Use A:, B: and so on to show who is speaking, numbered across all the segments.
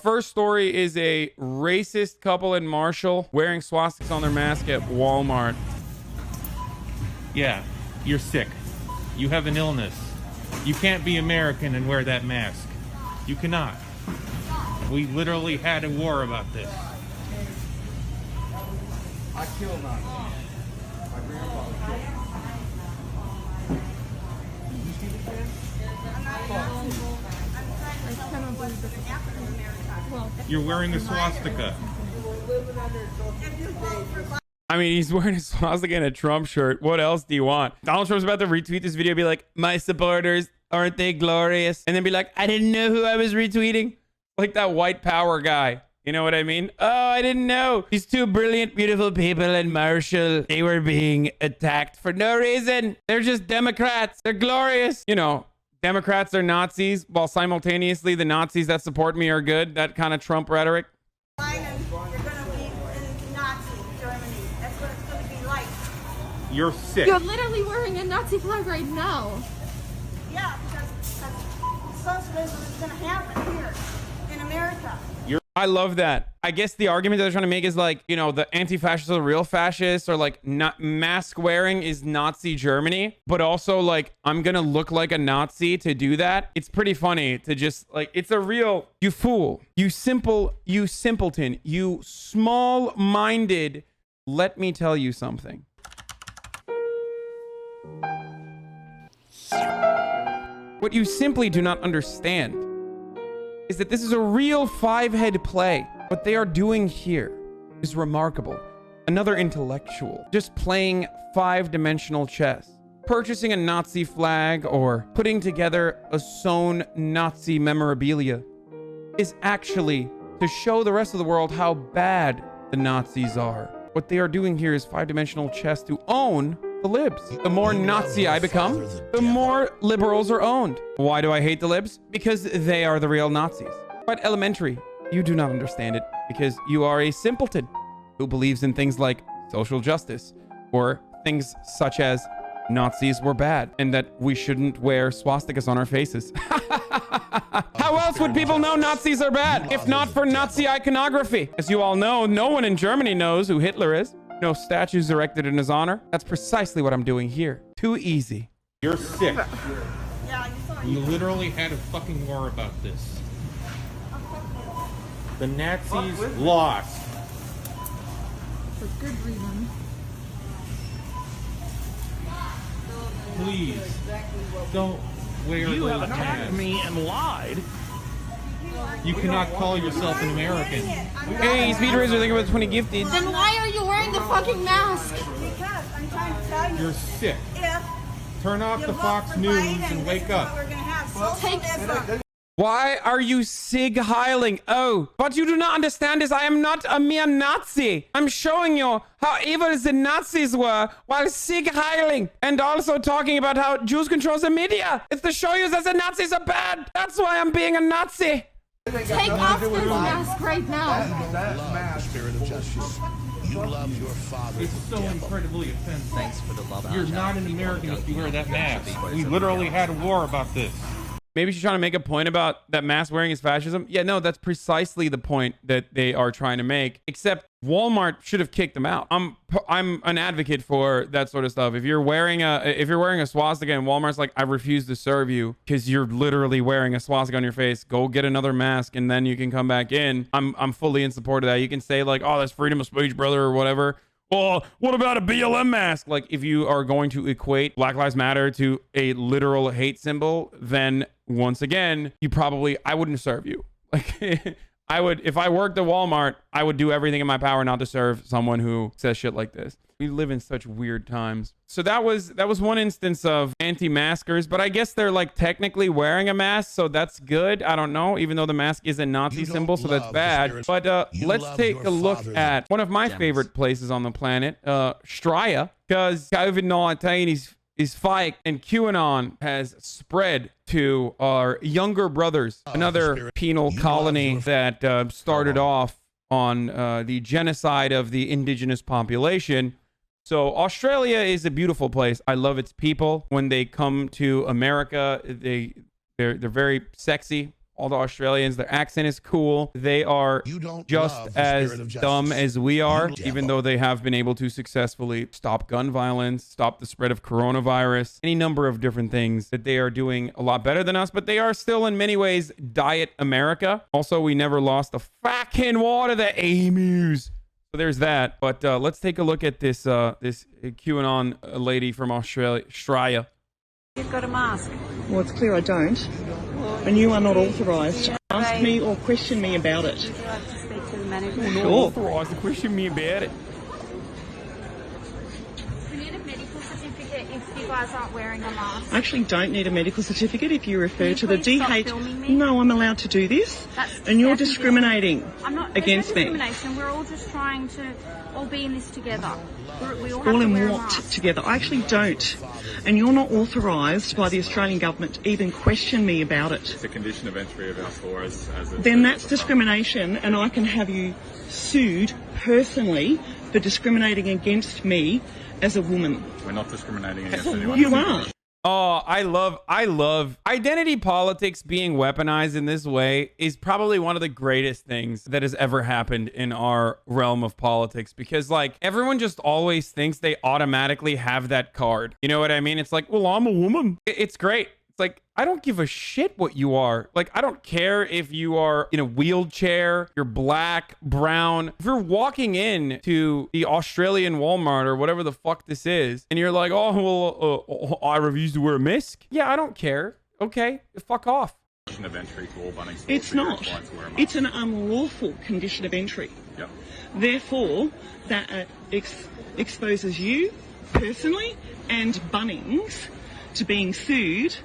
A: first story is a racist couple in Marshall wearing swastikas on their mask at Walmart.
B: Yeah, you're sick. You have an illness. You can't be American and wear that mask. You cannot. We literally had a war about this.
C: I killed Nazis. My grandfather killed him. You see this man?
B: You're wearing a swastika.
A: I mean, he's wearing a swastika and a Trump shirt. What else do you want? Donald Trump's about to retweet this video, be like, my supporters, aren't they glorious? And then be like, I didn't know who I was retweeting. Like that white power guy. You know what I mean? Oh, I didn't know. These two brilliant, beautiful people in Marshall, they were being attacked for no reason. They're just Democrats. They're glorious. You know, Democrats are Nazis, while simultaneously the Nazis that support me are good. That kind of Trump rhetoric.
D: Biden, you're going to be in Nazi Germany. That's what it's going to be like.
B: You're sick.
E: You're literally wearing a Nazi flag right now.
D: Yeah, because socialism is going to happen here in America.
A: I love that. I guess the argument that they're trying to make is like, you know, the anti-fascists are the real fascists, or like not mask wearing is Nazi Germany, but also like I'm gonna look like a Nazi to do that. It's pretty funny to just like, it's a real, you fool, you simpleton, you small-minded. Let me tell you something. What you simply do not understand is that this is a real five-head play. What they are doing here is remarkable. Another intellectual just playing five-dimensional chess, purchasing a Nazi flag or putting together a sewn Nazi memorabilia is actually to show the rest of the world how bad the Nazis are. What they are doing here is five-dimensional chess to own the libs. The more Nazi I become, the more liberals are owned. Why do I hate the libs? Because they are the real Nazis. But elementary, you do not understand it because you are a simpleton who believes in things like social justice or things such as Nazis were bad and that we shouldn't wear swastikas on our faces. How else would people know Nazis are bad if not for Nazi iconography? As you all know, no one in Germany knows who Hitler is. No statues erected in his honor. That's precisely what I'm doing here. Too easy.
B: You're sick.
D: Yeah,
B: You literally had a fucking war about this. The Nazis lost.
E: For good reason.
B: Please, don't wear
F: You
B: those
F: have attacked
B: masks.
F: me and lied.
B: You cannot call yourself an American.
A: Hey, Speed Razor, think about 20 gifted.
E: Then why are you wearing the fucking mask?
D: Because I'm trying to tell you.
B: You're sick.
D: If
B: Turn off
D: you
B: the
D: vote
B: Fox
D: for
B: News
D: Biden,
B: and
D: this
B: wake
D: is
B: up.
D: what we're gonna have. Socialism.
A: Why are you sig heiling? Oh, what you do not understand is I am not a mere Nazi. I'm showing you how evil the Nazis were while sig heiling and also talking about how Jews control the media. It's to show you that the Nazis are bad. That's why I'm being a Nazi.
E: Take off this mask right now.
F: Spirit of justice. You love your father.
B: It's so incredibly offensive.
G: Thanks for the love.
B: You're not an American if you wear that mask. We literally had a war about this.
A: Maybe she's trying to make a point about that mask wearing is fascism. Yeah, no, that's precisely the point that they are trying to make. Except Walmart should have kicked them out. I'm an advocate for that sort of stuff. If you're wearing a swastika and Walmart's like, I refuse to serve you because you're literally wearing a swastika on your face, go get another mask and then you can come back in. I'm fully in support of that. You can say like, oh, that's freedom of speech, brother, or whatever. Well, what about a BLM mask? Like, if you are going to equate Black Lives Matter to a literal hate symbol, then once again, I wouldn't serve you. Like, I would, if I worked at Walmart, I would do everything in my power not to serve someone who says shit like this. We live in such weird times. So that was one instance of anti-maskers, but I guess they're like technically wearing a mask, so that's good. I don't know, even though the mask is a Nazi symbol, so that's bad. But let's take a look at one of my favorite places on the planet, Straya, because COVID-19 is fake and QAnon has spread to our younger brothers. Another penal colony that started off on the genocide of the indigenous population. So Australia is a beautiful place. I love its people. When they come to America, they're very sexy. all the Australians. Their accent is cool. They are
F: You don't
A: just
F: love the
A: as
F: spirit of justice.
A: dumb as we are,
F: You
A: even
F: devil.
A: though they have been able to successfully stop gun violence, stop the spread of coronavirus, any number of different things that they are doing a lot better than us, but they are still in many ways diet America. Also, we never lost the fucking war to the emus. So there's that. But let's take a look at this this QAnon lady from Australia.
G: You've got a mask.
H: Well, it's clear I don't. And you are not authorised to ask me or question me about it.
G: Would you like to speak to the manager?
H: Sure.
A: Authorized to question me about it.
E: We need a medical certificate if you guys aren't wearing a mask.
H: I actually don't need a medical certificate if you refer
E: Can you
H: to the
E: please stop
H: DH.
E: filming me?
H: No, I'm allowed to do this. And you're discriminating
E: I'm not
H: against
E: there's no
H: me.
E: discrimination. We're all just trying to all be in this together. We all have
H: All
E: to
H: in
E: wear a
H: what
E: mask.
H: together? I actually don't. And you're not authorised by the Australian government to even question me about it.
C: It's a condition of entry of our store as a
H: Then that's discrimination, and I can have you sued personally for discriminating against me as a woman.
C: We're not discriminating against anyone.
H: You are.
A: Oh, I love identity politics being weaponized in this way is probably one of the greatest things that has ever happened in our realm of politics, because like everyone just always thinks they automatically have that card. You know what I mean? It's like, well, I'm a woman. It's great. It's like, I don't give a shit what you are. Like, I don't care if you are in a wheelchair, you're black, brown. If you're walking in to the Australian Walmart or whatever the fuck this is, and you're like, oh, well, I refuse to wear a mask. Yeah, I don't care. Okay, fuck off.
C: Condition of entry to all Bunnings stores.
H: It's
C: so you're
H: not.
C: required to wear a mask.
H: It's an unlawful condition of entry.
C: Yep.
H: Therefore, that exposes you personally and Bunnings to being sued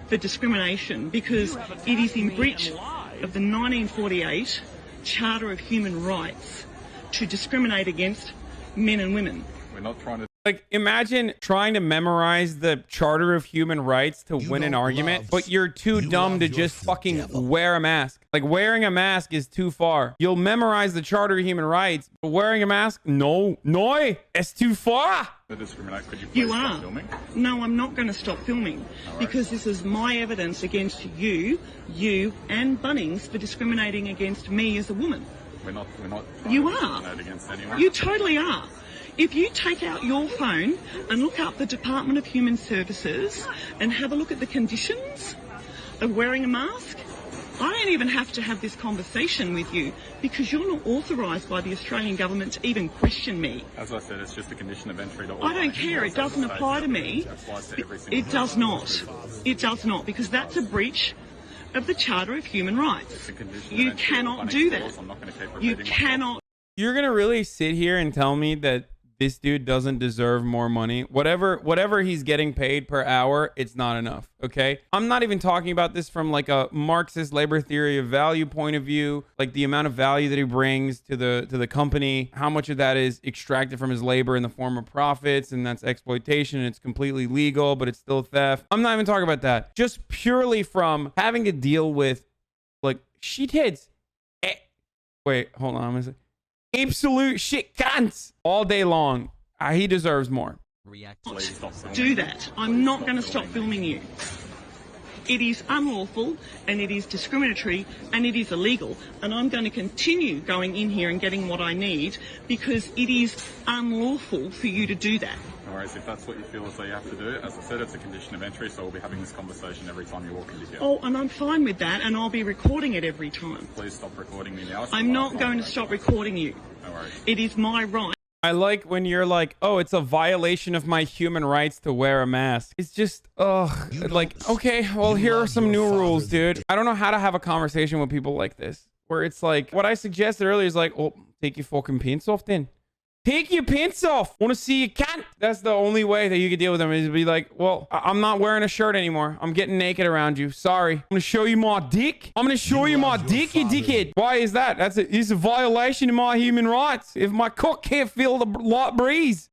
H: for discrimination, because it is in breach of the 1948 Charter of Human Rights to discriminate against men and women.
C: We're not trying to.
A: Like, imagine trying to memorize the Charter of Human Rights to
F: You
A: win an
F: don't
A: argument,
F: love-
A: but you're too
F: you
A: dumb
F: love
A: to
F: your
A: just fucking
F: devil.
A: wear a mask. Like, wearing a mask is too far. You'll memorize the Charter of Human Rights, but wearing a mask, no, it's too far.
C: Discriminate. Could you please
H: You
C: stop
H: are.
C: filming?
H: No, I'm not going to stop filming, because this is my evidence against you and Bunnings for discriminating against me as a woman.
C: We're not trying
H: You
C: to
H: are.
C: discriminate against anyone.
H: You totally are. If you take out your phone and look up the Department of Human Services and have a look at the conditions of wearing a mask, I don't even have to have this conversation with you, because you're not authorised by the Australian government to even question me.
C: As I said, it's just a condition of entry to all
H: I don't
C: Bunnings
H: care. It
C: stores.
H: doesn't
C: As I
H: apply to
C: say,
H: me.
C: It applies to every single
H: It does not. It does not, because that's a breach of the Charter of Human Rights.
C: It's a condition of
H: You
C: entry to all
H: cannot
C: Bunnings
H: do
C: stores.
H: that.
C: I'm not going to keep
H: You
C: repeating myself.
H: cannot.
A: You're gonna really sit here and tell me that this dude doesn't deserve more money? Whatever he's getting paid per hour, it's not enough. Okay, I'm not even talking about this from like a Marxist labor theory of value point of view, like the amount of value that he brings to the company, how much of that is extracted from his labor in the form of profits, and that's exploitation, and it's completely legal, but it's still theft. I'm not even talking about that. Just purely from having to deal with like shitheads. Wait, hold on. I'm gonna say absolute shit cunts all day long. He deserves more.
C: Please stop filming.
H: Do that. I'm not going to stop filming you. It is unlawful, and it is discriminatory, and it is illegal. And I'm going to continue going in here and getting what I need, because it is unlawful for you to do that.
C: No worries, if that's what you feel as though you have to do. As I said, it's a condition of entry, so we'll be having this conversation every time you walk into here.
H: Oh, and I'm fine with that, and I'll be recording it every time.
C: Please stop recording me now. It's
H: I'm
C: the
H: not
C: last
H: going
C: time.
H: to stop recording you.
C: No worries.
H: It is my right.
A: I like when you're like, oh, it's a violation of my human rights to wear a mask. It's just, like, okay, well, here are some new rules, dude. I don't know how to have a conversation with people like this, where it's like, what I suggested earlier is like, oh, take your fucking pants off then. Take your pants off. Want to see you cunt? That's the only way that you can deal with them, is to be like, well, I'm not wearing a shirt anymore. I'm getting naked around you. Sorry. I'm going to show you my dick. I'm going to show you my
F: love your
A: dick, you
F: father.
A: dickhead. Why is that? It's a violation of my human rights. If my cock can't feel the light breeze.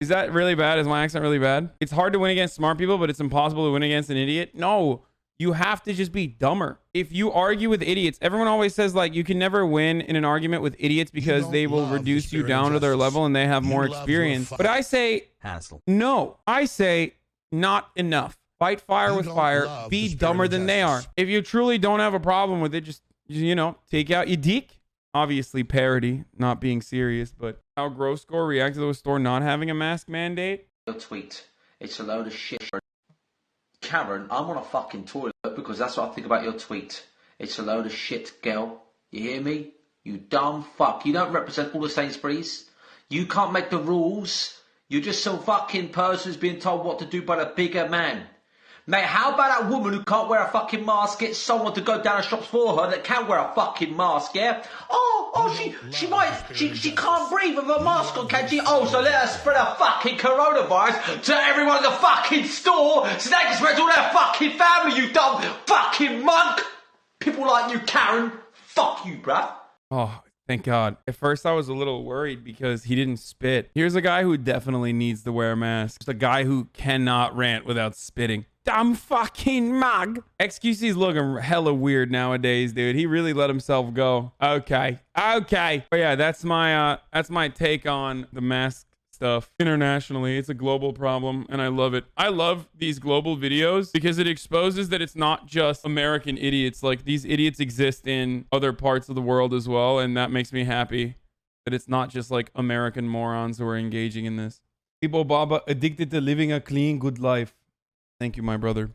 A: Is that really bad? Is my accent really bad? It's hard to win against smart people, but it's impossible to win against an idiot. No. You have to just be dumber. If you argue with idiots, everyone always says like you can never win in an argument with idiots because
F: don't
A: they will
F: love the
A: reduce you
F: spirit of
A: down to their
F: justice.
A: level and they have
F: You
A: more
F: love your
A: experience.
F: fa-
A: But I say
I: Hassle.
A: no. I say not enough. Fight fire
F: You
A: with
F: don't
A: fire.
F: love
A: Be
F: the spirit
A: dumber
F: of
A: than they are.
F: justice.
A: If you truly don't have a problem with it, just, you know, take out your dick. Obviously parody, not being serious, but how Gross Score reacted to a store not having a mask mandate.
I: Your tweet. It's a load of shit. Karen, I'm on a fucking toilet because that's what I think about your tweet. It's a load of shit, girl. You hear me? You dumb fuck. You don't represent all the Sainsbury's. You can't make the rules. You're just some fucking person who's being told what to do by the bigger man. Mate, how about that woman who can't wear a fucking mask get someone to go down the shops for her that can wear a fucking mask, yeah? She can't breathe with a mask on, can she? Oh, so let her spread a fucking coronavirus to everyone in the fucking store so they can spread to all their fucking family, you dumb fucking monk! People like you, Karen. Fuck you, bruv.
A: Oh, thank God. At first, I was a little worried because he didn't spit. Here's a guy who definitely needs to wear a mask. It's a guy who cannot rant without spitting. Dumb fucking mug. XQC's looking hella weird nowadays, dude. He really let himself go. Okay. But yeah, that's my take on the mask stuff internationally. It's a global problem and I love it. I love these global videos because it exposes that it's not just American idiots. Like, these idiots exist in other parts of the world as well, and that makes me happy that it's not just like American morons who are engaging in this. People Baba addicted to living a clean good life. Thank you, my brother.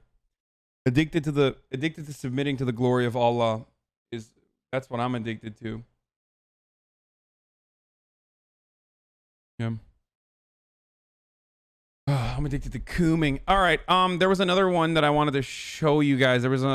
A: Addicted to submitting to the glory of Allah that's what I'm addicted to. Yeah. I'm addicted to cooming. All right. There was another one that I wanted to show you guys. There was